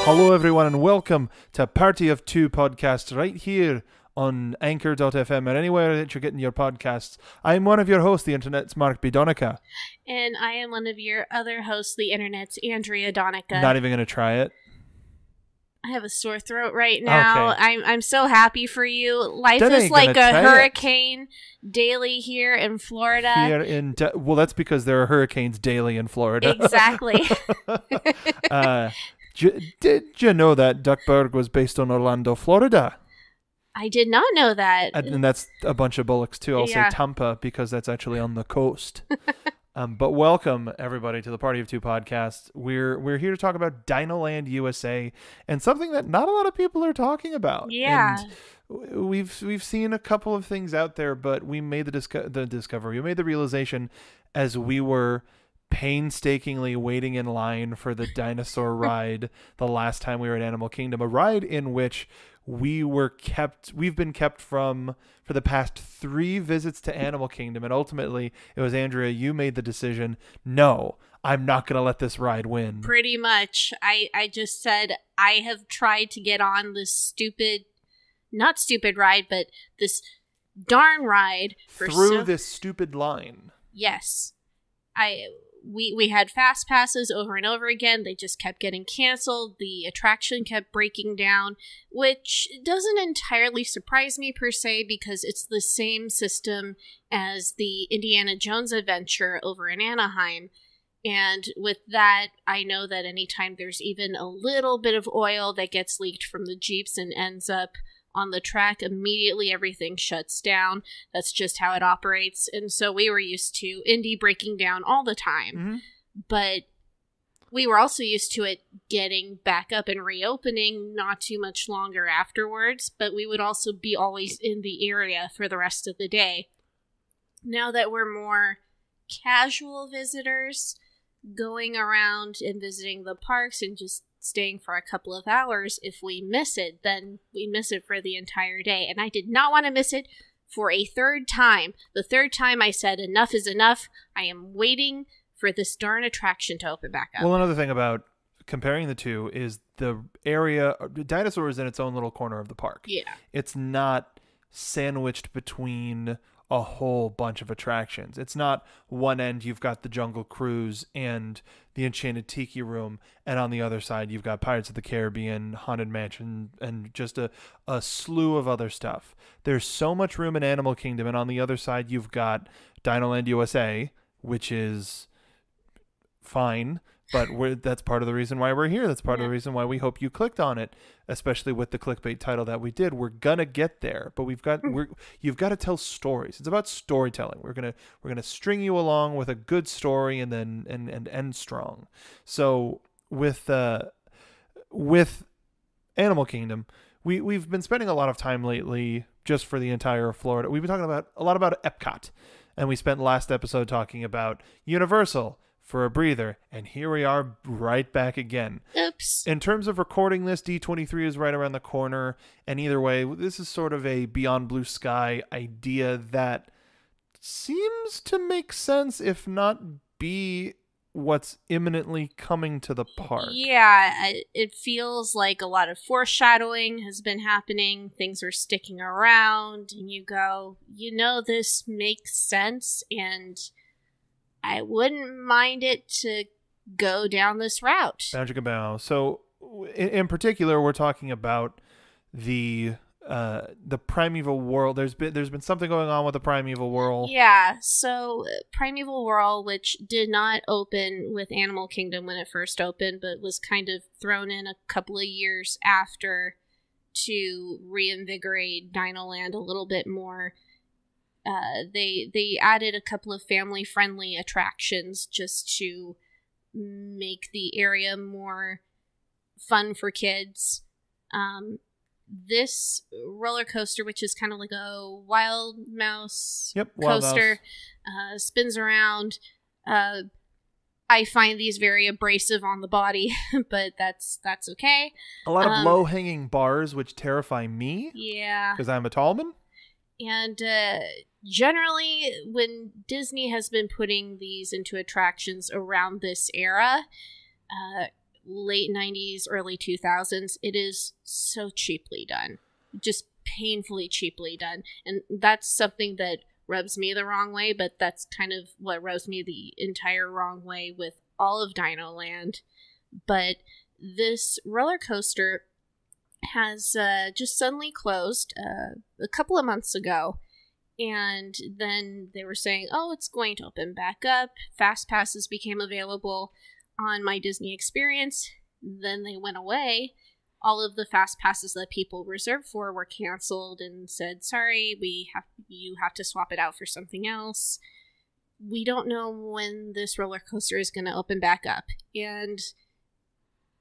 Hello everyone and welcome to Party of Two podcast right here on Anchor.fm and anywhere that you're getting your podcasts. I'm one of your hosts, the internet's Mark B. Donica. And I am one of your other hosts, the internet's Andrea Donica. Not even going to try it. I have a sore throat right now. Okay. I'm so happy for you. Life That is ain't like gonna a try hurricane daily here in Florida. Well, that's because there are hurricanes daily in Florida. Exactly. Did you know that Duckberg was based on Orlando, Florida? I did not know that. And that's a bunch of bullocks too. I'll say Tampa because that's actually on the coast. But welcome everybody to the Party of Two podcast. We're here to talk about DinoLand U.S.A. and something that not a lot of people are talking about. Yeah. And we've seen a couple of things out there, but we made the discovery. We made the realization as we were painstakingly waiting in line for the dinosaur ride the last time we were at Animal Kingdom, a ride in which we've been kept from for the past 3 visits to Animal Kingdom, and ultimately it was Andrea, you made the decision, no, I'm not gonna let this ride win. Pretty much. I just said I have tried to get on this not stupid ride, but this darn ride through this stupid line. Yes. We had fast passes over and over again. They just kept getting canceled. The attraction kept breaking down, which doesn't entirely surprise me per se because it's the same system as the Indiana Jones adventure over in Anaheim. And with that, I know that anytime there's even a little bit of oil that gets leaked from the Jeeps and ends up on the track, immediately everything shuts down. That's just how it operates. And so we were used to Indy breaking down all the time. Mm-hmm. But we were also used to it getting back up and reopening not too much longer afterwards. But we would also be always in the area for the rest of the day. Now that we're more casual visitors, going around and visiting the parks and just staying for a couple of hours, if we miss it, then we miss it for the entire day. And I did not want to miss it for a third time. The third time I said enough is enough. I am waiting for this darn attraction to open back up. Well, another thing about comparing the two is the area, Dinosaur is in its own little corner of the park. Yeah. It's not sandwiched between a whole bunch of attractions. It's not one end you've got the Jungle Cruise and the Enchanted Tiki Room, and on the other side you've got Pirates of the Caribbean, Haunted Mansion, and just a slew of other stuff. There's so much room in Animal Kingdom, and on the other side you've got DinoLand U.S.A., which is fine, but that's part of the reason why we're here. That's part of the reason why we hope you clicked on it, especially with the clickbait title that we did. We're gonna get there, but you've got to tell stories. It's about storytelling. We're gonna string you along with a good story and then and end strong. So with Animal Kingdom, we've been spending a lot of time lately just for the entire Florida. We've been talking a lot about Epcot, and we spent last episode talking about Universal for a breather, and here we are right back again. Oops. In terms of recording this, D23 is right around the corner, and either way, this is sort of a Beyond Blue Sky idea that seems to make sense, if not be what's imminently coming to the park. Yeah, it feels like a lot of foreshadowing has been happening. Things are sticking around, and you go, this makes sense, and I wouldn't mind it to go down this route. Magic Bow. So, in particular, we're talking about the Primeval Whirl. There's been something going on with the Primeval Whirl. Yeah. So, Primeval Whirl, which did not open with Animal Kingdom when it first opened, but was kind of thrown in a couple of years after to reinvigorate DinoLand a little bit more. They added a couple of family-friendly attractions just to make the area more fun for kids. This roller coaster, which is kind of like a wild mouse coaster, spins around. I find these very abrasive on the body, but that's okay. A lot of low-hanging bars, which terrify me. Yeah. Because I'm a tall man. And generally, when Disney has been putting these into attractions around this era, late 90s, early 2000s. It is so cheaply done. Just painfully cheaply done. And that's something that rubs me the wrong way, but that's kind of what rubs me the entire wrong way with all of DinoLand. But this roller coaster has just suddenly closed a couple of months ago. And then they were saying, oh, it's going to open back up. Fast passes became available on My Disney Experience. Then they went away. All of the fast passes that people reserved for were canceled and said, sorry, you have to swap it out for something else. We don't know when this roller coaster is going to open back up. And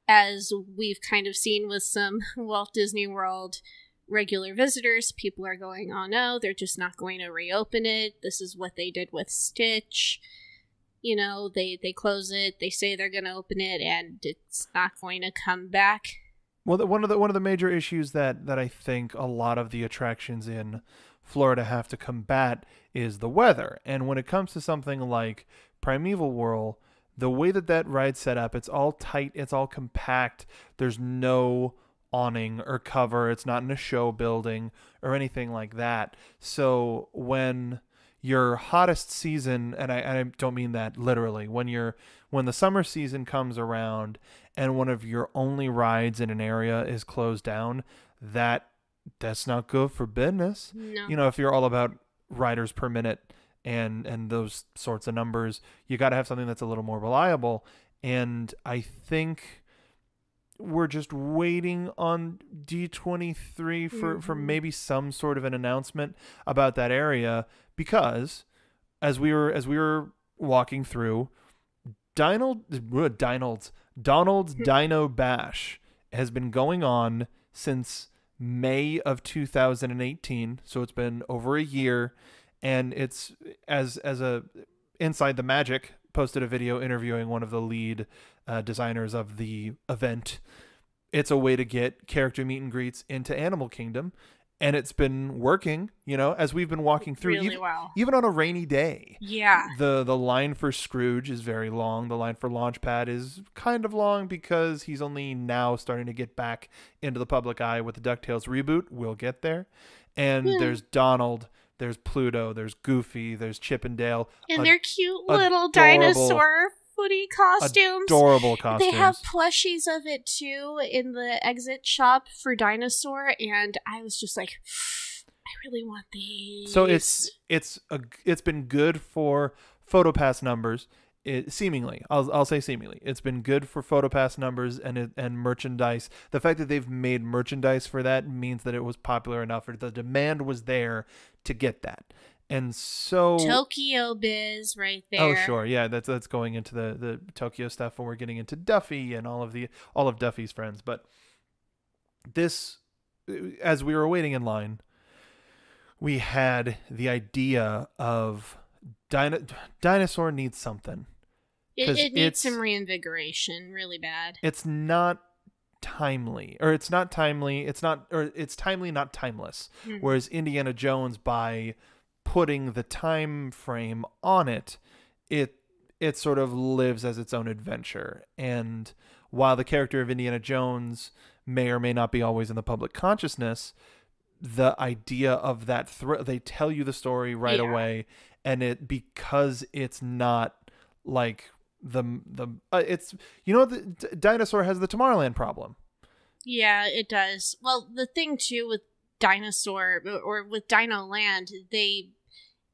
as we've kind of seen with some Walt Disney World regular visitors, people are going, oh no, they're just not going to reopen it. This is what they did with Stitch. You know, they close it, they say they're going to open it, and it's not going to come back. Well, one of the major issues that I think a lot of the attractions in Florida have to combat is the weather. And when it comes to something like Primeval Whirl, the way that ride's set up, it's all tight, it's all compact. There's no awning or cover. It's not in a show building or anything like that. So when your hottest season, and I don't mean that literally, when the summer season comes around and one of your only rides in an area is closed down, that's not good for business. No. You know, if you're all about riders per minute and those sorts of numbers, you got to have something that's a little more reliable. And I think we're just waiting on D23 for maybe some sort of an announcement about that area, because as we were walking through, Donald's Dino Bash has been going on since May of 2018, so it's been over a year, and it's as a Inside the Magic posted a video interviewing one of the lead designers of the event. It's a way to get character meet and greets into Animal Kingdom, and it's been working, you know, as we've been walking through, really well. Even on a rainy day. Yeah. The line for Scrooge is very long. The line for Launchpad is kind of long because he's only now starting to get back into the public eye with the DuckTales reboot. We'll get there. And there's Donald, there's Pluto, there's Goofy, there's Chip and Dale. And their cute little dinosaur footy costumes. Adorable costumes. They have plushies of it too in the exit shop for Dinosaur, and I was just like, I really want these. So it's been good for PhotoPass numbers. Seemingly, I'll say seemingly, it's been good for PhotoPass numbers and merchandise. The fact that they've made merchandise for that means that it was popular enough, or the demand was there to get that. And so Tokyo Biz right there. Oh sure, yeah, that's going into the Tokyo stuff, and we're getting into Duffy and all of Duffy's friends. But this, as we were waiting in line, we had the idea of Dinosaur needs something. It needs some reinvigoration really bad. It's not timely, or it's not timely. It's timely, not timeless. Mm-hmm. Whereas Indiana Jones, by putting the time frame on it sort of lives as its own adventure. And while the character of Indiana Jones may or may not be always in the public consciousness, the idea of that they tell you the story right away, and because it's not like it's, you know, the Dinosaur has the Tomorrowland problem. Yeah, it does. Well, the thing too with Dinosaur, or with DinoLand,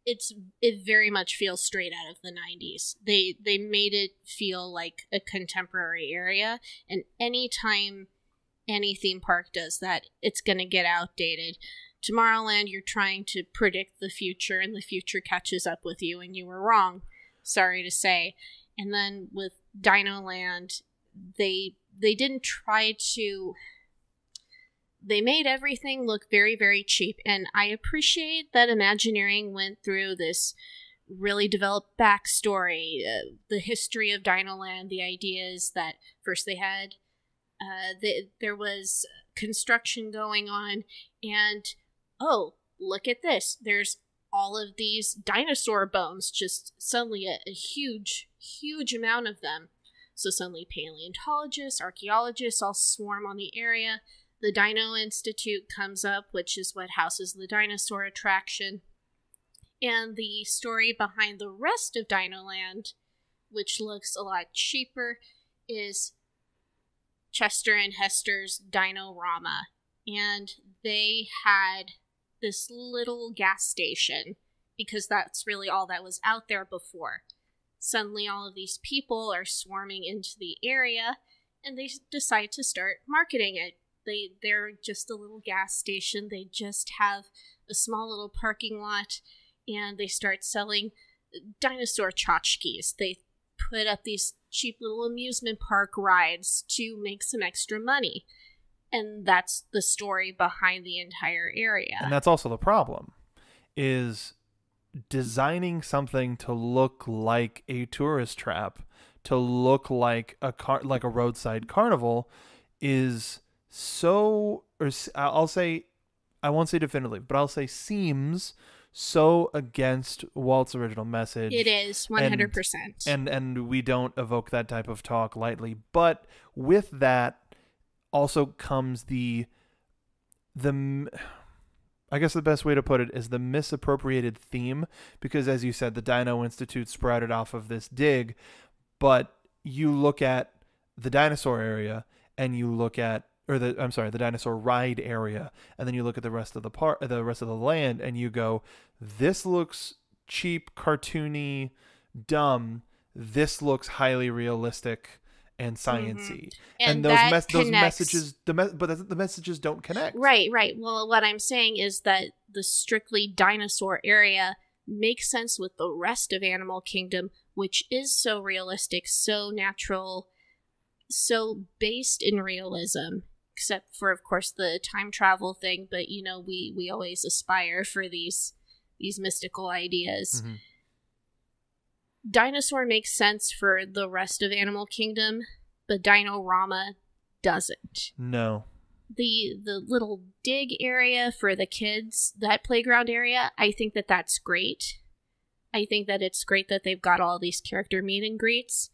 it very much feels straight out of the 90s. They made it feel like a contemporary area, and anytime any theme park does that, it's going to get outdated. Tomorrowland, you're trying to predict the future, and the future catches up with you, and you were wrong, sorry to say. And then with DinoLand, they didn't try to... They made everything look very, very cheap, and I appreciate that Imagineering went through this really developed backstory, the history of DinoLand. The idea is that first they had, there was construction going on, and oh, look at this. There's all of these dinosaur bones, just suddenly a huge, huge amount of them. So suddenly paleontologists, archaeologists all swarm on the area. The Dino Institute comes up, which is what houses the dinosaur attraction. And the story behind the rest of DinoLand, which looks a lot cheaper, is Chester and Hester's Dinorama. And they had this little gas station, because that's really all that was out there before. Suddenly all of these people are swarming into the area, and they decide to start marketing it. They're just a little gas station. They just have a small little parking lot, and they start selling dinosaur tchotchkes. They put up these cheap little amusement park rides to make some extra money. And that's the story behind the entire area. And that's also the problem, is designing something to look like a tourist trap, to look like a roadside carnival, is so, or I'll say, I won't say definitively, but I'll say seems so against Walt's original message. It is 100%. And we don't evoke that type of talk lightly. But with that also comes the I guess the best way to put it is the misappropriated theme, because as you said, the Dino Institute sprouted off of this dig, but you look at the dinosaur area and you look at, the dinosaur ride area, and then you look at the rest of the land, and you go, this looks cheap, cartoony, dumb. This looks highly realistic and science-y. And those messages, but the messages don't connect. Right. Well, what I'm saying is that the strictly dinosaur area makes sense with the rest of Animal Kingdom, which is so realistic, so natural, so based in realism, except for, of course, the time travel thing. But, we always aspire for these mystical ideas. Mm-hmm. Dinosaur makes sense for the rest of Animal Kingdom, but Dinorama doesn't. No. The little dig area for the kids, that playground area, I think that's great. I think that it's great that they've got all these character meet and greets.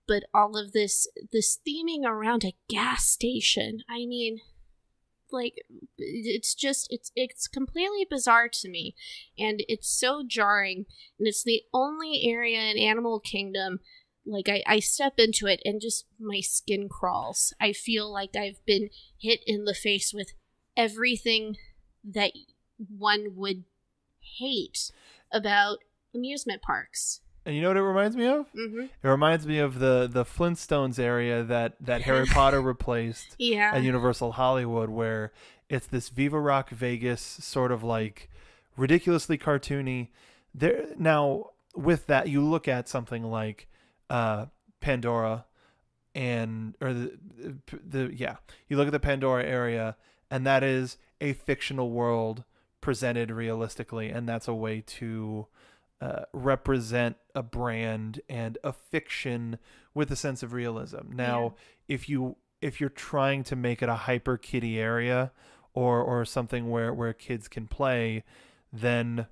But all of this theming around a gas station, I mean, it's completely bizarre to me, and it's so jarring, and it's the only area in Animal Kingdom, I step into it and just my skin crawls. I feel like I've been hit in the face with everything that one would hate about amusement parks. And you know what it reminds me of? Mm-hmm. It reminds me of the Flintstones area that Harry Potter replaced at Universal Hollywood, where it's this Viva Rock Vegas sort of ridiculously cartoony. Now, with that, you look at something like Pandora, you look at the Pandora area, and that is a fictional world presented realistically, and that's a way to represent a brand and a fiction with a sense of realism. Now, if you're trying to make it a hyper kiddie area or something where kids can play, then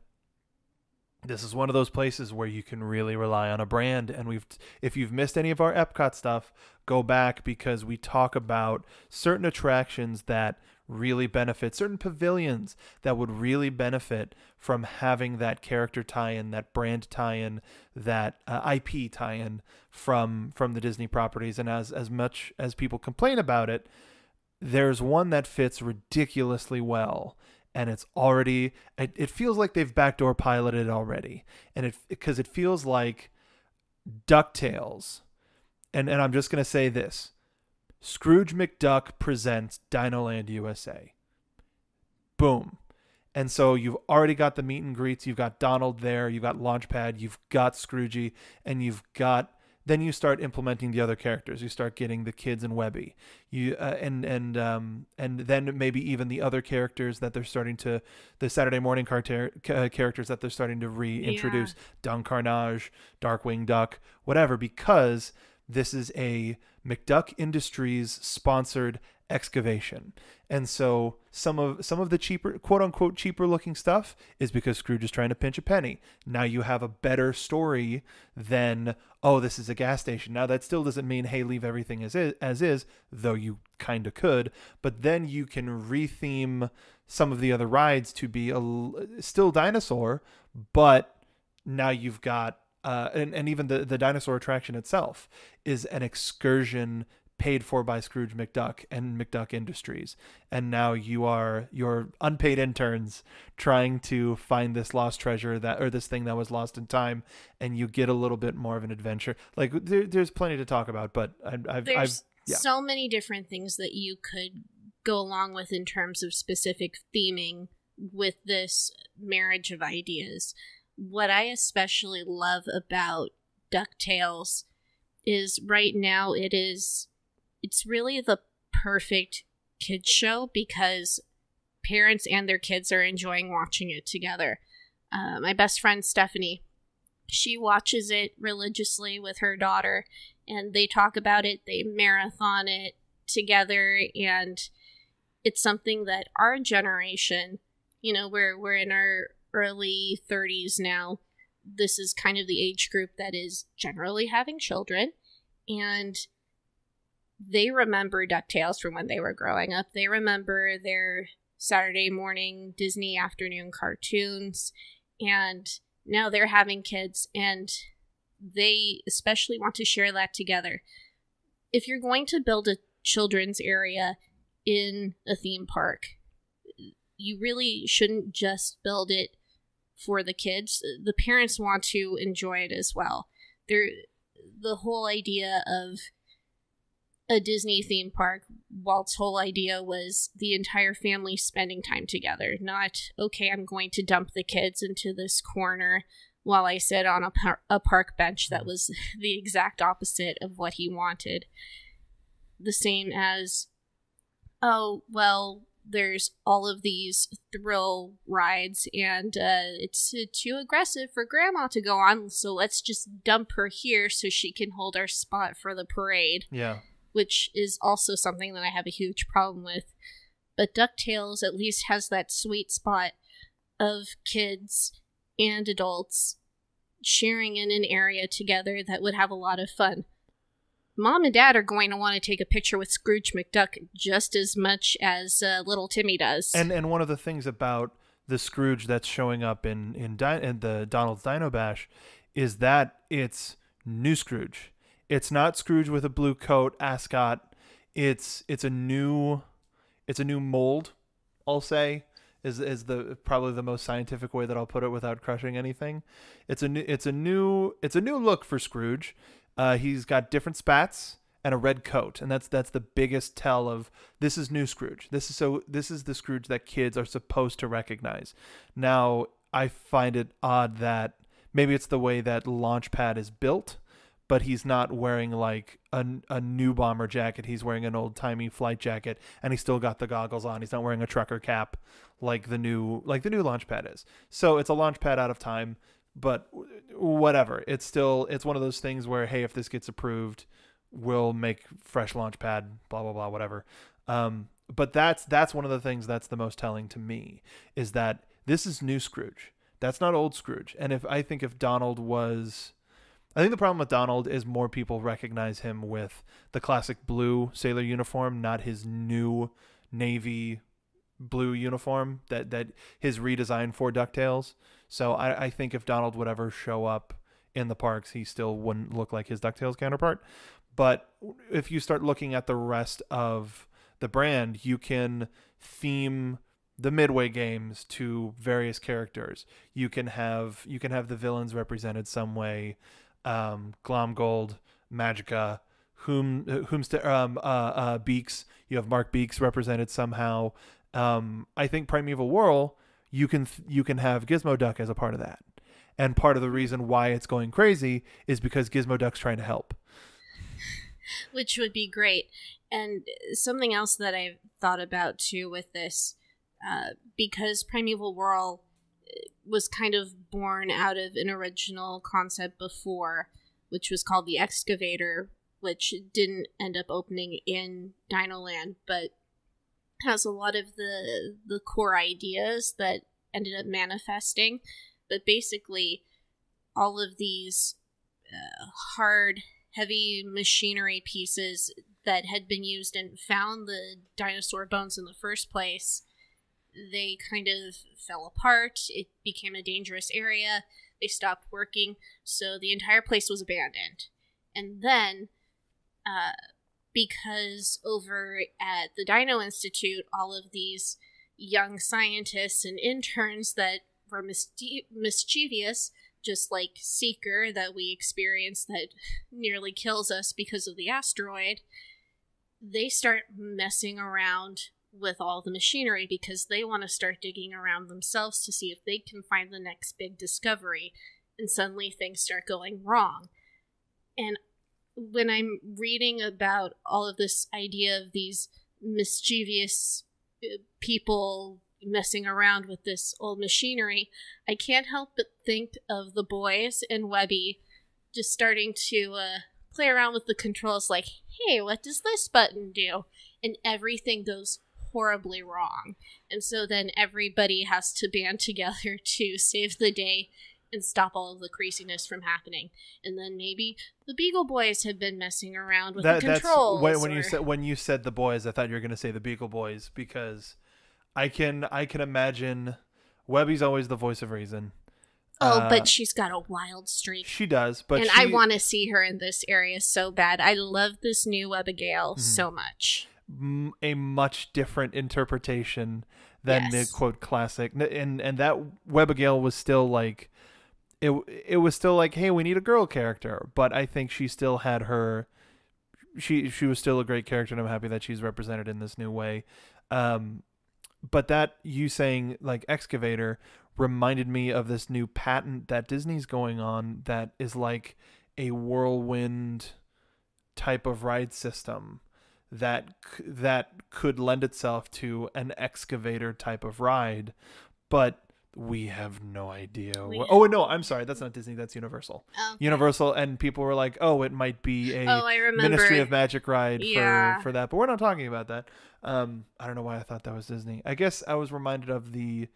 this is one of those places where you can really rely on a brand. And if you've missed any of our Epcot stuff, go back, because we talk about certain attractions that really benefit, certain pavilions that would really benefit from having that character tie-in, that brand tie-in, that IP tie-in from the Disney properties. And as much as people complain about it, there's one that fits ridiculously well, and it's already, it feels like they've backdoor piloted it already, and because it feels like Ducktales, and I'm just gonna say this: Scrooge McDuck presents DinoLand U.S.A. Boom. And so you've already got the meet and greets. You've got Donald there. You've got Launchpad. You've got Scroogey. And then you start implementing the other characters. You start getting the kids and Webby. And then maybe even the other characters that they're starting to, the Saturday morning characters that they're starting to reintroduce. Dung Carnage, Darkwing Duck, whatever, because this is a McDuck Industries sponsored excavation. And so some of the cheaper, quote unquote cheaper looking stuff is because Scrooge is trying to pinch a penny. Now you have a better story than, oh, this is a gas station. Now that still doesn't mean, hey, leave everything as is, though you kind of could, but then you can retheme some of the other rides to be still dinosaur, but now you've got and even the dinosaur attraction itself is an excursion paid for by Scrooge McDuck and McDuck Industries. And now you're unpaid interns trying to find this lost treasure or this thing that was lost in time, and you get a little bit more of an adventure. Like there's plenty to talk about, but I've so many different things that you could go along with in terms of specific theming with this marriage of ideas. What I especially love about Ducktales is right now it's really the perfect kids show because parents and their kids are enjoying watching it together. My best friend Stephanie, she watches it religiously with her daughter, and they talk about it, they marathon it together, and it's something that our generation, we're in our early 30s now. This is kind of the age group that is generally having children, and they remember DuckTales from when they were growing up. They remember their Saturday morning Disney afternoon cartoons, and now they're having kids, and they especially want to share that together. If you're going to build a children's area in a theme park, you really shouldn't just build it for the kids. The parents want to enjoy it as well. The whole idea of a Disney theme park, Walt's whole idea was the entire family spending time together. Not, okay, I'm going to dump the kids into this corner while I sit on a park bench. That was the exact opposite of what he wanted. The same as, oh, well, there's all of these thrill rides, and it's too aggressive for Grandma to go on, so let's just dump her here so she can hold our spot for the parade. Yeah. Which is also something that I have a huge problem with. But DuckTales at least has that sweet spot of kids and adults sharing in an area together that would have a lot of fun. Mom and Dad are going to want to take a picture with Scrooge McDuck just as much as little Timmy does. And one of the things about the Scrooge that's showing up in the Donald's Dino Bash is that it's new Scrooge. It's not Scrooge with a blue coat ascot. It's a new mold, I'll say, is the probably the most scientific way that I'll put it without crushing anything. It's a new look for Scrooge. He's got different spats and a red coat, and that's the biggest tell of this is new Scrooge. This is the Scrooge that kids are supposed to recognize. Now, I find it odd that maybe it's the way that Launchpad is built, but he's not wearing like a new bomber jacket. He's wearing an old-timey flight jacket, and he's still got the goggles on. He's not wearing a trucker cap like the new Launchpad is. So it's a Launchpad out of time, but whatever. It's one of those things where, hey, if this gets approved, we'll make fresh Launchpad, blah, blah, blah, whatever. But that's one of the things that's the most telling to me, is that this is new Scrooge. That's not old Scrooge. And I think the problem with Donald is more people recognize him with the classic blue sailor uniform, not his new navy blue uniform that his redesign for DuckTales. So I think if Donald would ever show up in the parks, he still wouldn't look like his DuckTales counterpart. But if you start looking at the rest of the brand, you can theme the Midway games to various characters. You can have the villains represented some way. Glomgold, Magica, Beaks. You have Mark Beaks represented somehow. I think Primeval Whirl, you can have Gizmo Duck as a part of that, and part of the reason why it's going crazy is because Gizmo Duck's trying to help, which would be great. And something else that I've thought about too with this, because Primeval Whirl was kind of born out of an original concept before, which was called the Excavator, which didn't end up opening in DinoLand, but has a lot of the core ideas that ended up manifesting. But basically, all of these hard, heavy machinery pieces that had been used and found the dinosaur bones in the first place, they kind of fell apart. It became a dangerous area. They stopped working, so the entire place was abandoned. And then, because over at the Dino Institute, all of these young scientists and interns that were mischievous, just like Seeker that we experienced that nearly kills us because of the asteroid, they start messing around with all the machinery because they want to start digging around themselves to see if they can find the next big discovery. And suddenly things start going wrong. And when I'm reading about all of this idea of these mischievous people messing around with this old machinery, I can't help but think of the boys and Webby just starting to play around with the controls like, hey, what does this button do? And everything goes horribly wrong. And so then everybody has to band together to save the day and stop all of the craziness from happening. And then maybe the Beagle Boys have been messing around with the controls. When you said the boys, I thought you were going to say the Beagle Boys, because I can imagine Webby's always the voice of reason. Oh, but she's got a wild streak. She does, but I want to see her in this area so bad. I love this new Webigail so much. A much different interpretation than the quote classic, and that Webigail was still like it was still like, hey, we need a girl character, but I think she still had her. She was still a great character, and I'm happy that she's represented in this new way. But that you saying like Excavator reminded me of this new patent that Disney's going on that is like a whirlwind type of ride system that could lend itself to an Excavator type of ride, but we have no idea. Oh no, I'm sorry, that's not Disney, that's Universal. Okay. Universal, and people were like, oh, it might be a Ministry of Magic ride for that, but we're not talking about that. I don't know why I thought that was Disney. I guess I was reminded of the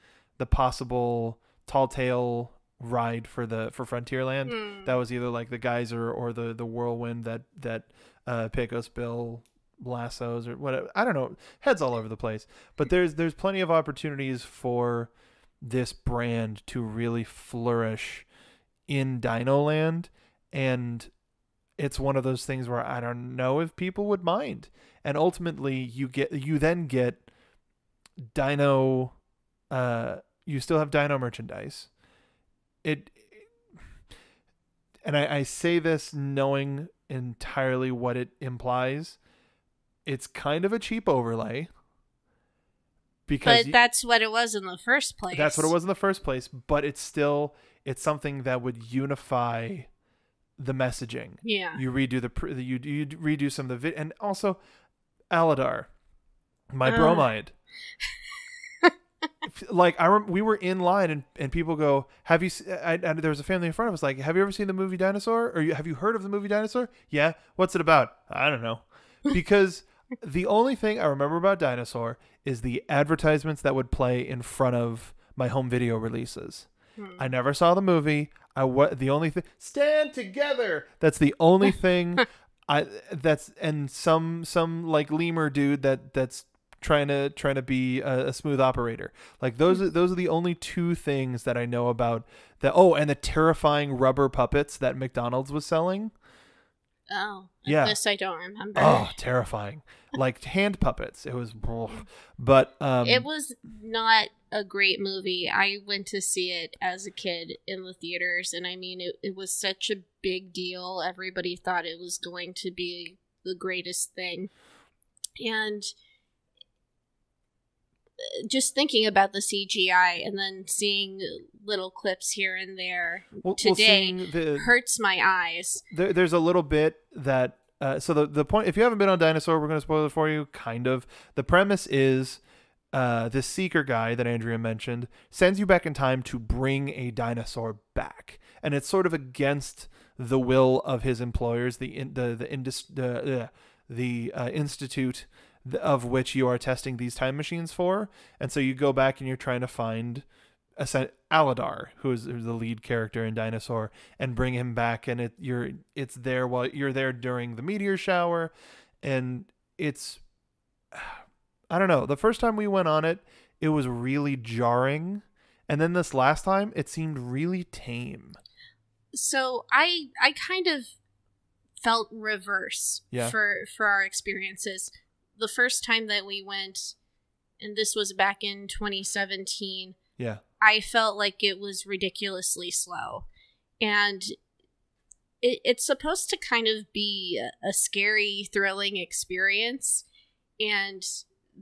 possible Tall Tale ride for Frontierland. That was either like the geyser or the whirlwind that Pecos Bill lassos or whatever. I don't know. Heads all over the place. But there's plenty of opportunities for this brand to really flourish in DinoLand, and it's one of those things where I don't know if people would mind. And ultimately, you then get Dino. You still have Dino merchandise. And I say this knowing entirely what it implies. It's kind of a cheap overlay. But that's what it was in the first place. That's what it was in the first place. But it's something that would unify the messaging. Yeah. You redo you redo some of the and also Aladar, my bromide. Like we were in line and people go, have you? There was a family in front of us. Like, have you ever seen the movie Dinosaur? Or have you heard of the movie Dinosaur? Yeah. What's it about? I don't know. Because the only thing I remember about Dinosaur is the advertisements that would play in front of my home video releases. I never saw the movie. The only thing, stand together. That's the only thing. And some like lemur dude that's trying to be a smooth operator. Like those are the only two things that I know about that. Oh, and the terrifying rubber puppets that McDonald's was selling. Oh, yeah. This I don't remember. Oh, terrifying. Like hand puppets. It was, but it was not a great movie. I went to see it as a kid in the theaters, and I mean, it was such a big deal. Everybody thought it was going to be the greatest thing. And just thinking about the CGI and then seeing little clips here and there today hurts my eyes. There's a little bit that so the point, if you haven't been on Dinosaur, we're going to spoil it for you, kind of. The premise is this seeker guy that Andrea mentioned sends you back in time to bring a dinosaur back, and it's sort of against the will of his employers, the institute of which you are testing these time machines for. And so you go back and you're trying to find Aladar, who's the lead character in Dinosaur, and bring him back. And it's there while you're there during the meteor shower, and it's, I don't know. The first time we went on it, it was really jarring, and then this last time, it seemed really tame. So I kind of felt reverse for our experiences. The first time that we went, and this was back in 2017, I felt like it was ridiculously slow. And it's supposed to kind of be a scary, thrilling experience, and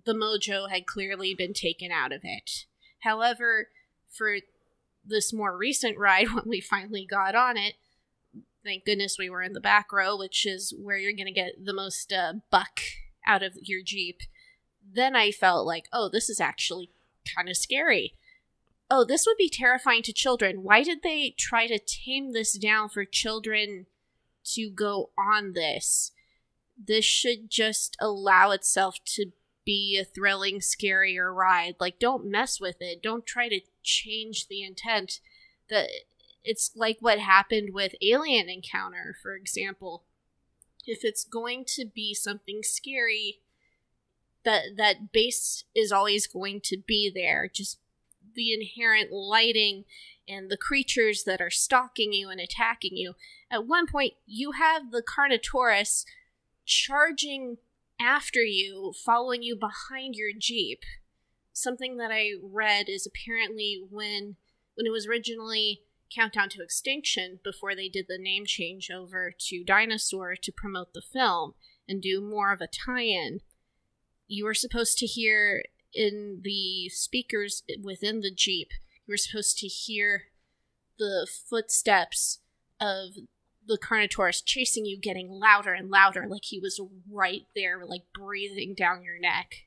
the mojo had clearly been taken out of it. However, for this more recent ride, when we finally got on it, thank goodness we were in the back row, which is where you're going to get the most buck out of your Jeep. Then I felt like, oh, this is actually kind of scary. Oh, this would be terrifying to children. Why did they try to tame this down for children to go on this? This should just allow itself to be a thrilling, scarier ride. Like, don't mess with it. Don't try to change the intent. It's like what happened with Alien Encounter, for example. If it's going to be something scary, that base is always going to be there. Just the inherent lighting and the creatures that are stalking you and attacking you. At one point, you have the Carnotaurus charging after you, following you behind your Jeep. Something that I read is apparently when it was originally Countdown to Extinction, before they did the name change over to Dinosaur to promote the film and do more of a tie-in, you were supposed to hear in the speakers within the Jeep, you were supposed to hear the footsteps of the Carnotaurus chasing you getting louder and louder, like he was right there, like breathing down your neck.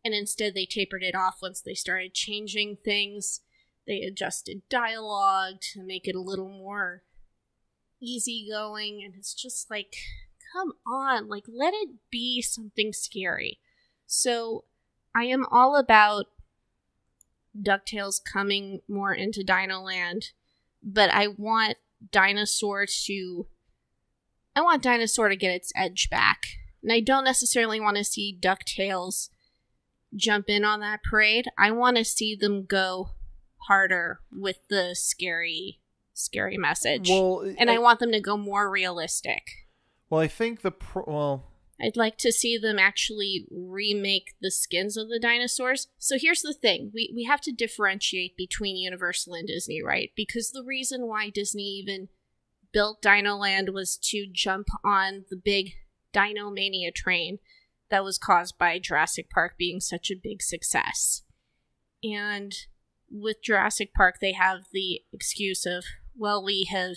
And instead they tapered it off once they started changing things. They adjusted dialogue to make it a little more easygoing, and it's just like, come on, like, let it be something scary. So I am all about DuckTales coming more into DinoLand, but I want Dinosaur to get its edge back. And I don't necessarily want to see DuckTales jump in on that parade. I want to see them go harder with the scary message. I want them to go more realistic. Well, I think I'd like to see them actually remake the skins of the dinosaurs. So here's the thing. We have to differentiate between Universal and Disney, right? Because the reason why Disney even built DinoLand was to jump on the big Dinomania train that was caused by Jurassic Park being such a big success. And with Jurassic Park, they have the excuse of, well, we have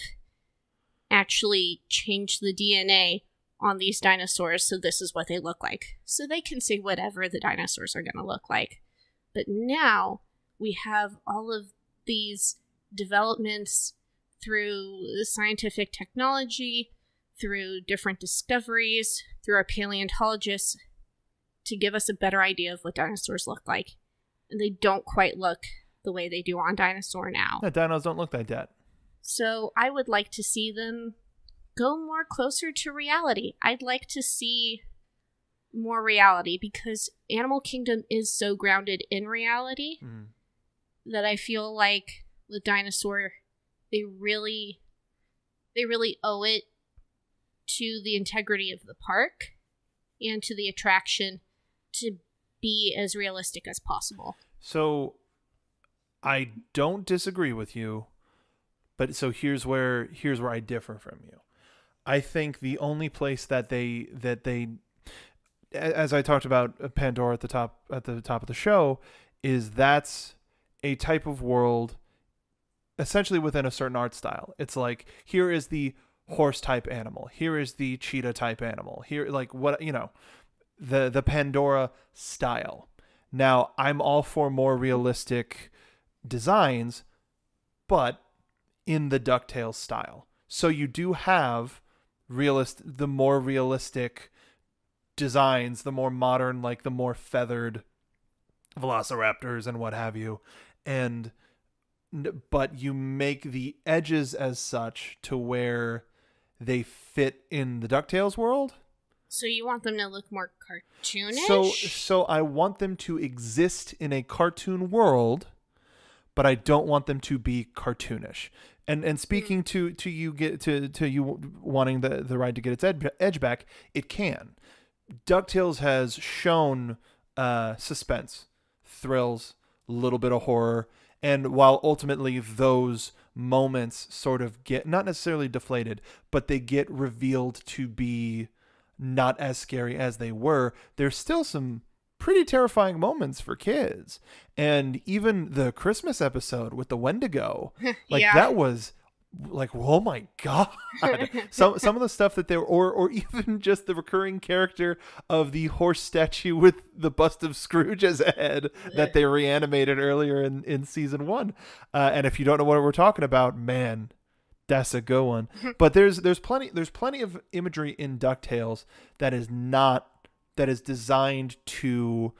actually changed the DNA on these dinosaurs, so this is what they look like. So they can say whatever the dinosaurs are going to look like. But now we have all of these developments through scientific technology, through different discoveries, through our paleontologists, to give us a better idea of what dinosaurs look like. And they don't quite look the way they do on Dinosaur now. Yeah, dinos don't look like that. So I would like to see them go more closer to reality. I'd like to see more reality, because Animal Kingdom is so grounded in reality that I feel like with Dinosaur, they really owe it to the integrity of the park and to the attraction to be as realistic as possible. So I don't disagree with you, but so here's where I differ from you. I think the only place that they as I talked about Pandora at the top of the show, is that's a type of world essentially within a certain art style. It's like, here is the horse type animal, here is the cheetah type animal, here, like, what, you know, the Pandora style. Now, I'm all for more realistic designs, but in the DuckTales style. So you do have the more realistic designs, the more modern, like the more feathered velociraptors and what have you. But you make the edges as such to where they fit in the DuckTales world. So you want them to look more cartoonish? So I want them to exist in a cartoon world, but I don't want them to be cartoonish. And speaking to you wanting the ride to get its edge back, it can. DuckTales has shown suspense, thrills, a little bit of horror, and while ultimately those moments sort of get not necessarily deflated, but they get revealed to be not as scary as they were, there's still some pretty terrifying moments for kids. And even the Christmas episode with the Wendigo, like that was like, oh my God. some of the stuff that or even just the recurring character of the horse statue with the bust of Scrooge as a head that they reanimated earlier in season 1. And if you don't know what we're talking about, man, that's a good one. But there's plenty of imagery in DuckTales that is designed to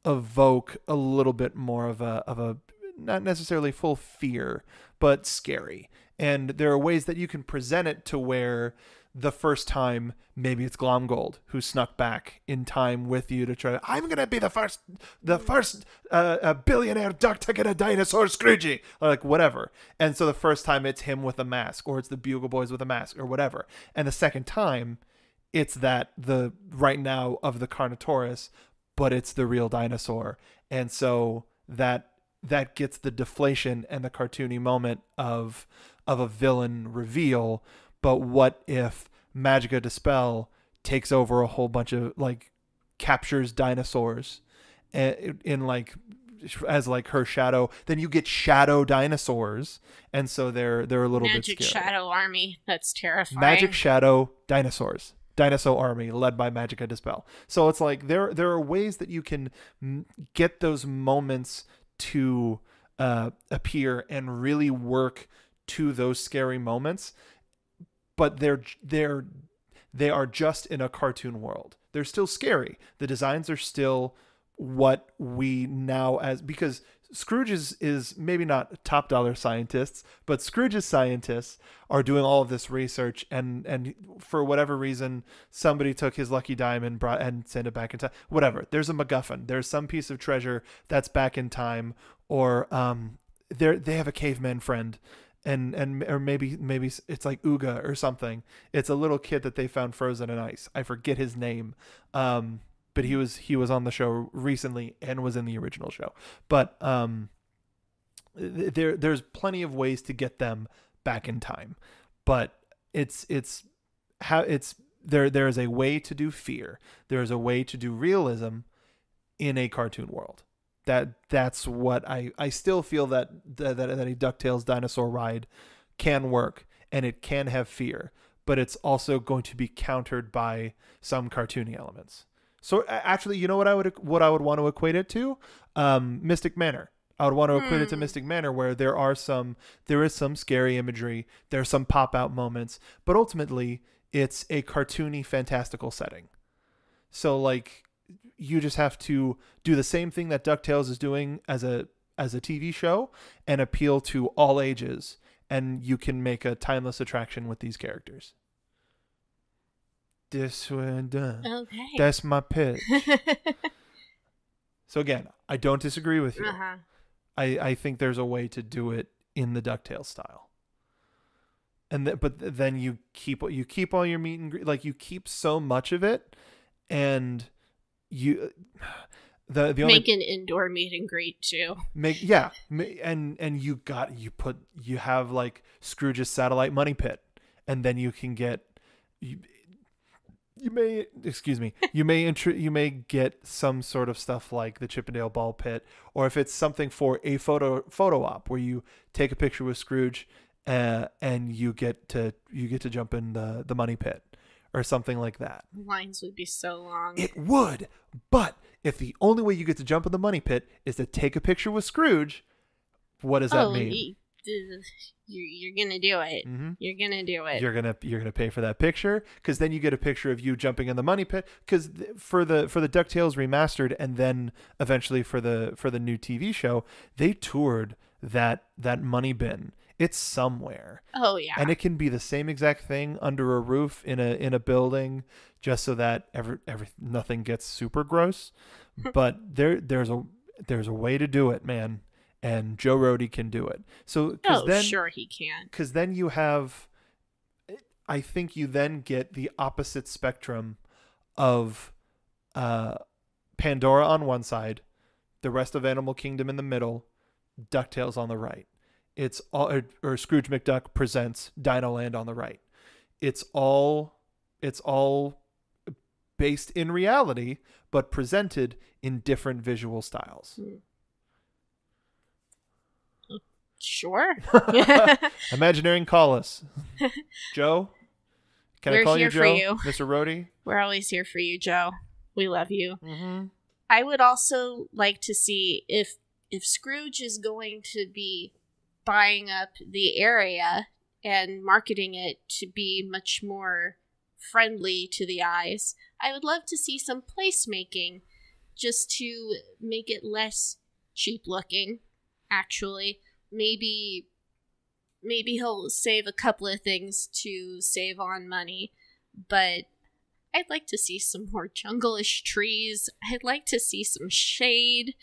evoke a little bit more of a not necessarily full fear, but scary. And there are ways that you can present it to where the first time maybe it's Glomgold who snuck back in time with you to try. I'm gonna be the first billionaire duck to get a dinosaur Scroogey, or like whatever. And so the first time it's him with a mask, or it's the Bugle Boys with a mask, or whatever. And the second time, it's the right now of the Carnotaurus, but it's the real dinosaur. And so that gets the deflation and the cartoony moment of a villain reveal. But what if Magica De Spell takes over a whole bunch of, like, captures dinosaurs in like as like her shadow? Then you get shadow dinosaurs, and so they're a little bit scary. Magic Shadow Army, that's terrifying. Magic Shadow dinosaurs. Dinosaur army led by Magica De Spell. So it's like there are ways that you can get those moments to appear and really work to those scary moments, but they are just in a cartoon world. They're still scary. The designs are still what we now because Scrooge is maybe not top dollar scientists, but Scrooge's scientists are doing all of this research, and for whatever reason, somebody took his lucky diamond and sent it back in time. Whatever. There's a MacGuffin. There's some piece of treasure that's back in time, or they have a caveman friend, or maybe it's like Ooga or something. It's a little kid that they found frozen in ice. I forget his name. But he was on the show recently and was in the original show. But there's plenty of ways to get them back in time. But there is a way to do fear. There is a way to do realism in a cartoon world. That's what I still feel that a DuckTales dinosaur ride can work, and it can have fear, but it's also going to be countered by some cartoony elements. So actually, you know what I would want to equate it to? Mystic Manor. I would want to equate it to Mystic Manor, where there is some scary imagery, there are some pop out moments, but ultimately it's a cartoony, fantastical setting. So like, you just have to do the same thing that DuckTales is doing as a TV show and appeal to all ages, and you can make a timeless attraction with these characters. This one done. Okay. That's my pitch. So again, I don't disagree with you. Uh-huh. I think there's a way to do it in the DuckTales style. But then you keep all your meat and like you keep so much of it, and you the only make an indoor meet and greet too. And you have like Scrooge's satellite money pit, and then you can get you may get some sort of stuff like the Chippendale Ball Pit, or if it's something for a photo op where you take a picture with Scrooge and you get to jump in the money pit or something like that. Lines would be so long. It would, but if the only way you get to jump in the money pit is to take a picture with Scrooge, what does that mean? You're gonna do it. Mm-hmm. You're gonna do it. You're gonna pay for that picture, because then you get a picture of you jumping in the money pit. Because for the Ducktales remastered, and then eventually for the new TV show, they toured that money bin. It's somewhere. Oh yeah. And it can be the same exact thing under a roof in a building, just so that nothing gets super gross. But there's a way to do it, man. And Joe Rohde can do it. So sure he can. Because then you have, I think you then get the opposite spectrum of Pandora on one side, the rest of Animal Kingdom in the middle, DuckTales on the right. It's all, or Scrooge McDuck presents DinoLand on the right. It's all based in reality, but presented in different visual styles. Sure. Imagineering, call us. Joe? Can I call you Joe? We're here for you. Mr. Rohde? We're always here for you, Joe. We love you. Mm-hmm. I would also like to see if Scrooge is going to be buying up the area and marketing it to be much more friendly to the eyes, I would love to see some placemaking just to make it less cheap looking, actually. Maybe he'll save a couple of things to save on money, but I'd like to see some more jungle-ish trees. I'd like to see some shade.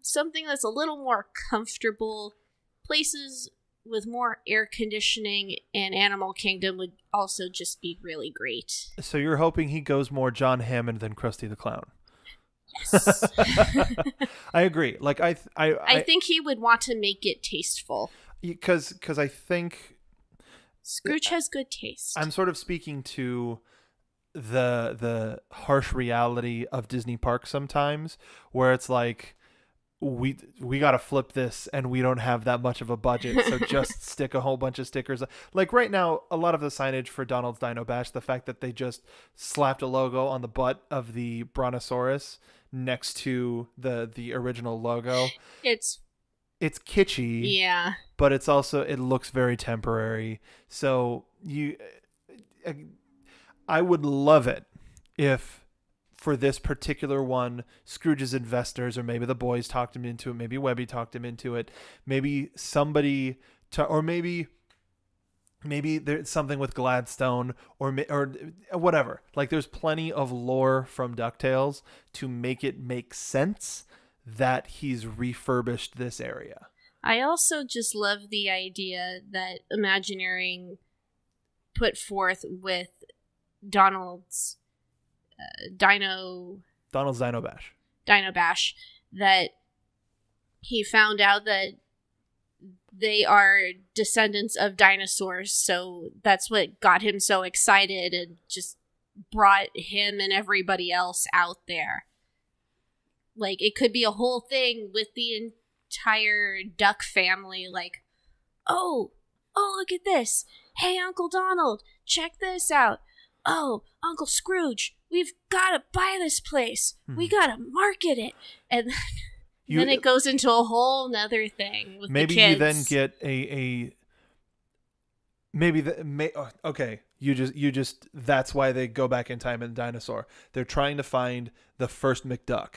Something that's a little more comfortable. Places with more air conditioning and Animal Kingdom would also just be really great. So you're hoping he goes more John Hammond than Krusty the Clown? Yes. I agree. Like I think he would want to make it tasteful. Because I think Scrooge has good taste. I'm sort of speaking to the harsh reality of Disney parks sometimes, where it's like we got to flip this and we don't have that much of a budget, so just stick a whole bunch of stickers. Like right now, a lot of the signage for Donald's Dino Bash, the fact that they just slapped a logo on the butt of the Brontosaurus next to the original logo. It's kitschy. Yeah. But it's also, it looks very temporary. So I would love it if for this particular one, Scrooge's investors, or maybe the boys talked him into it, maybe Webby talked him into it, maybe somebody, or maybe there's something with Gladstone, or whatever. Like there's plenty of lore from DuckTales to make it make sense that he's refurbished this area. I also just love the idea that Imagineering put forth with Donald's Dino Bash, that he found out that they are descendants of dinosaurs, so that's what got him so excited and just brought him and everybody else out there. Like, it could be a whole thing with the entire duck family, like, oh, look at this. Hey, Uncle Donald, check this out. Oh, Uncle Scrooge, we've got to buy this place. We got to market it. And then it goes into a whole nother thing with the kids. Maybe you then get okay. You just that's why they go back in time in Dinosaur. They're trying to find the first McDuck.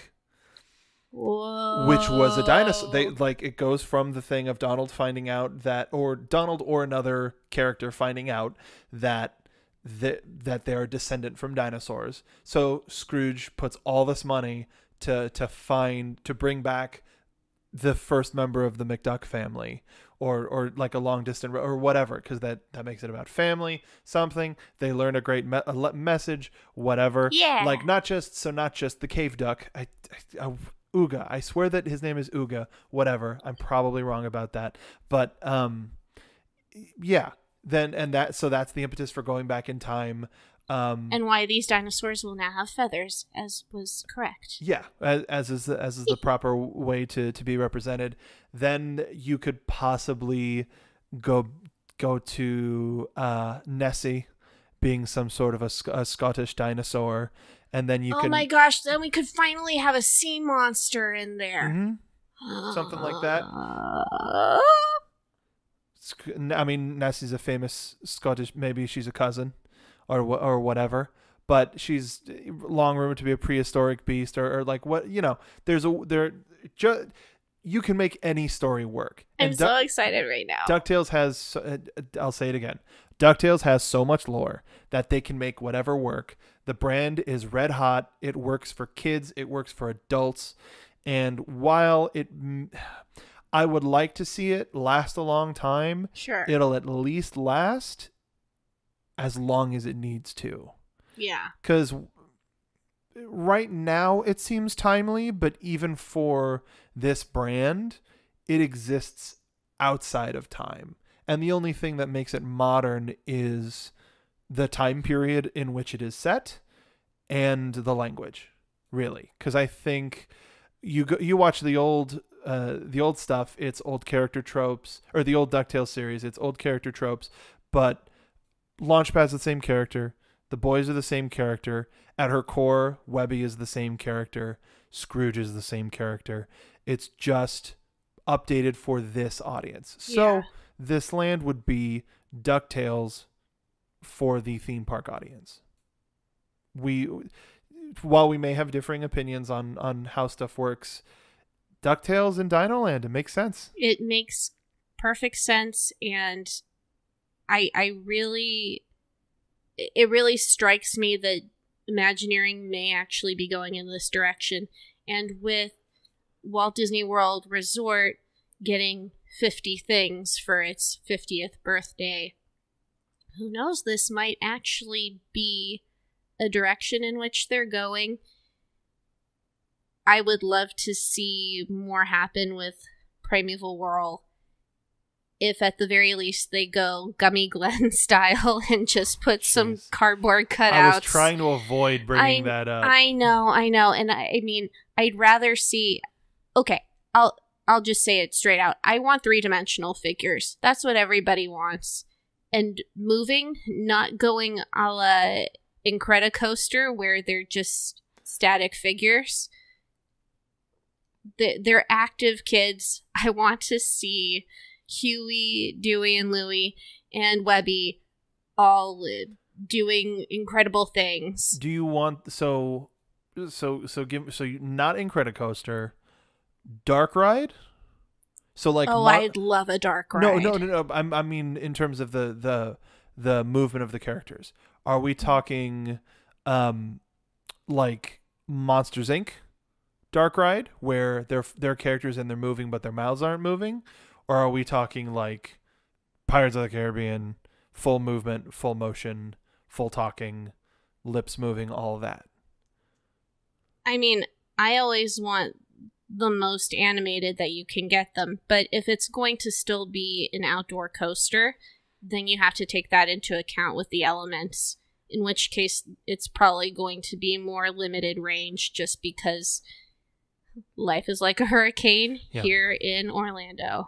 Whoa. Which was a dinosaur. It goes from the thing of Donald finding out that, or Donald or another character finding out that they're a descendant from dinosaurs. So Scrooge puts all this money to bring back the first member of the McDuck family, or like a long distance or whatever, because that makes it about family. Something they learn a great message, whatever. Yeah. Like not just the cave duck. Ooga. I swear that his name is Ooga. Whatever. I'm probably wrong about that, but yeah. So that's the impetus for going back in time. And why these dinosaurs will now have feathers, as was correct. Yeah, as is the proper way to be represented. Then you could possibly go to Nessie, being some sort of a Scottish dinosaur, and then you can. Oh my gosh! Then we could finally have a sea monster in there. Mm-hmm. Something like that. I mean, Nessie's a famous Scottish. Maybe she's a cousin, or whatever. But she's long rumored to be a prehistoric beast, or like what you can make any story work. I'm so excited right now. DuckTales has, I'll say it again, DuckTales has so much lore that they can make whatever work. The brand is red hot. It works for kids. It works for adults. And while I would like to see it last a long time, sure, it'll at least last as long as it needs to. Yeah. Because right now it seems timely, but even for this brand, it exists outside of time. And the only thing that makes it modern is the time period in which it is set and the language, really. Because I think you watch the old stuff, it's old character tropes, or the old DuckTales series, it's old character tropes, but Launchpad's the same character. The boys are the same character. At her core, Webby is the same character. Scrooge is the same character. It's just updated for this audience. So this land would be DuckTales for the theme park audience. While we may have differing opinions on how stuff works, DuckTales and DinoLand, it makes sense. It makes perfect sense, and it really strikes me that Imagineering may actually be going in this direction. And with Walt Disney World Resort getting 50 things for its 50th birthday, who knows, this might actually be a direction in which they're going. I would love to see more happen with Primeval Whirl. If at the very least they go Gummy Glen style and just put some cardboard cutouts. I was trying to avoid bringing that up. I know. And I mean, I'd rather see... Okay, I'll just say it straight out. I want 3-dimensional figures. That's what everybody wants. And moving, not going a la Incredicoaster where they're just static figures. They're active kids. I want to see Huey, Dewey, and Louie, and Webby all doing incredible things. Do you want not Incredicoaster, Dark Ride? So like, I'd love a dark ride. No. I mean, in terms of the movement of the characters, are we talking like Monsters Inc. Dark Ride, where they're characters and they're moving but their mouths aren't moving? Or are we talking like Pirates of the Caribbean, full movement, full motion, full talking, lips moving, all of that? I mean, I always want the most animated that you can get them. But if it's going to still be an outdoor coaster, then you have to take that into account with the elements. In which case, it's probably going to be more limited range just because life is like a hurricane here in Orlando.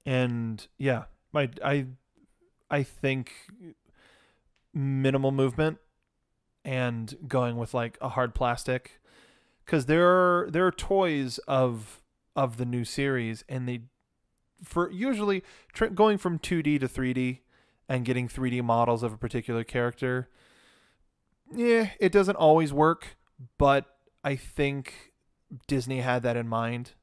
And yeah, I think minimal movement and going with like a hard plastic, because there are toys of the new series, and they usually going from 2D to 3D and getting 3D models of a particular character. Yeah, it doesn't always work, but I think Disney had that in mind.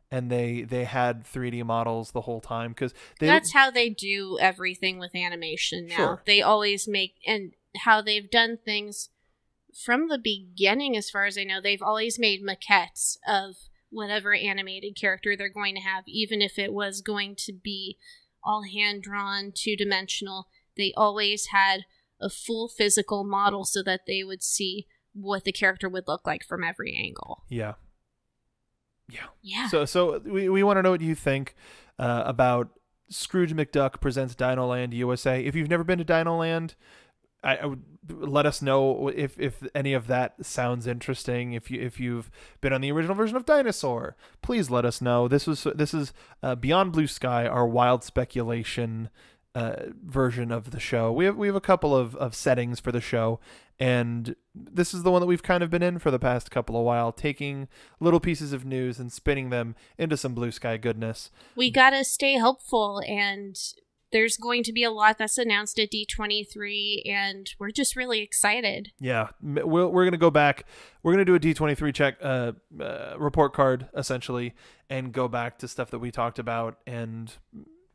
And they had 3D models the whole time, because that's how they do everything with animation now. Sure. They always make, and how they've done things from the beginning, as far as I know, they've always made maquettes of whatever animated character they're going to have, even if it was going to be all hand-drawn, 2-dimensional. They always had a full physical model so that they would see what the character would look like from every angle. Yeah. Yeah. So we want to know what you think about Scrooge McDuck presents DinoLand U.S.A. If you've never been to DinoLand, I would let us know if any of that sounds interesting. If you've been on the original version of Dinosaur, please let us know. This is Beyond Blue Sky, our wild speculation version of the show. We have a couple of settings for the show, and this is the one that we've kind of been in for the past couple of while, taking little pieces of news and spinning them into some blue sky goodness. We gotta stay hopeful, and there's going to be a lot that's announced at D23, and we're just really excited. Yeah, we're going to go back. We're going to do a D23 check report card, essentially, and go back to stuff that we talked about and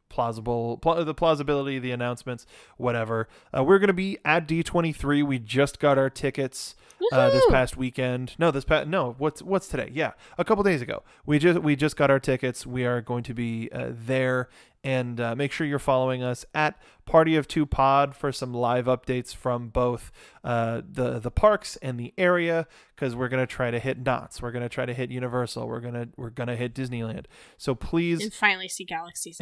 the plausibility, the announcements, whatever. We're going to be at D23. We just got our tickets this past weekend. What's today? Yeah, a couple days ago. We just got our tickets. We are going to be there. And make sure you're following us at Party of Two Pod for some live updates from both the parks and the area, because we're gonna try to hit Knott's, we're gonna try to hit Universal, we're gonna hit Disneyland. So please, and finally see Galaxy's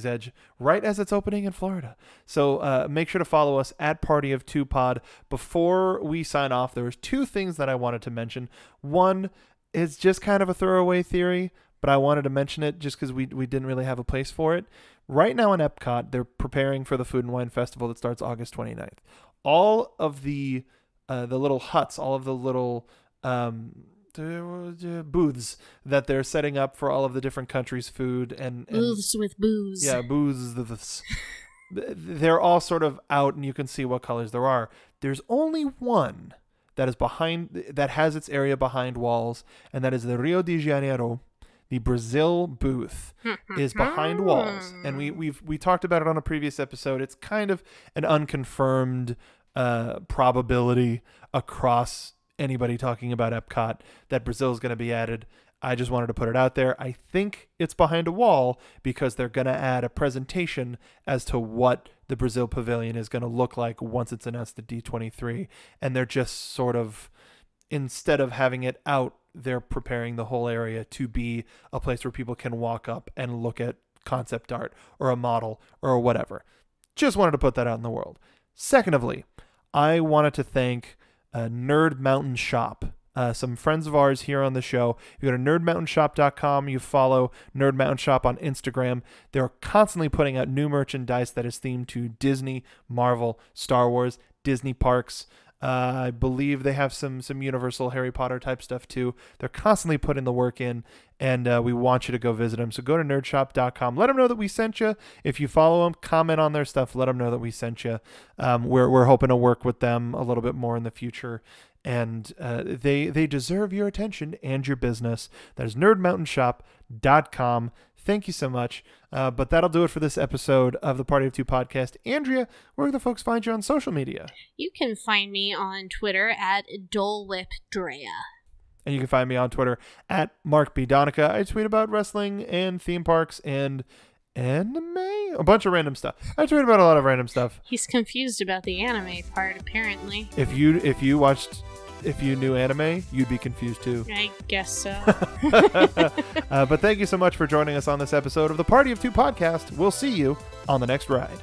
Edge right as it's opening in Florida. So make sure to follow us at Party of Two Pod. Before we sign off, there was two things that I wanted to mention. One is just kind of a throwaway theory, but I wanted to mention it just because we didn't really have a place for it. Right now in Epcot, they're preparing for the Food and Wine Festival that starts August 29th. All of the little huts, all of the little booths that they're setting up for all of the different countries' food and booths with booze. Yeah, booths. They're all sort of out, and you can see what colors there are. There's only one that has its area behind walls, and that is the Rio de Janeiro. The Brazil booth is behind walls, and we talked about it on a previous episode. It's kind of an unconfirmed probability across anybody talking about Epcot that Brazil is going to be added. I just wanted to put it out there. I think it's behind a wall because they're going to add a presentation as to what the Brazil pavilion is going to look like once it's announced at D23, and they're just sort of, instead of having it out, they're preparing the whole area to be a place where people can walk up and look at concept art or a model or whatever. Just wanted to put that out in the world. Secondly, I wanted to thank Nerd Mountain Shop. Some friends of ours here on the show. You go to nerdmountainshop.com. You follow Nerd Mountain Shop on Instagram. They're constantly putting out new merchandise that is themed to Disney, Marvel, Star Wars, Disney parks. I believe they have some Universal Harry Potter type stuff too. They're constantly putting the work in, and we want you to go visit them. So go to nerdshop.com. Let them know that we sent you. If you follow them, comment on their stuff. Let them know that we sent you. We're hoping to work with them a little bit more in the future, and they deserve your attention and your business. That is nerdmountainshop.com. Thank you so much. But that'll do it for this episode of the Party of Two podcast. Andrea, where do the folks find you on social media? You can find me on Twitter at DoleWhipDrea. And you can find me on Twitter at Mark B. Donica. I tweet about wrestling and theme parks and anime. A bunch of random stuff. I tweet about a lot of random stuff. He's confused about the anime part, apparently. If you knew anime, you'd be confused too. I guess so. But thank you so much for joining us on this episode of the Party of Two podcast. We'll see you on the next ride.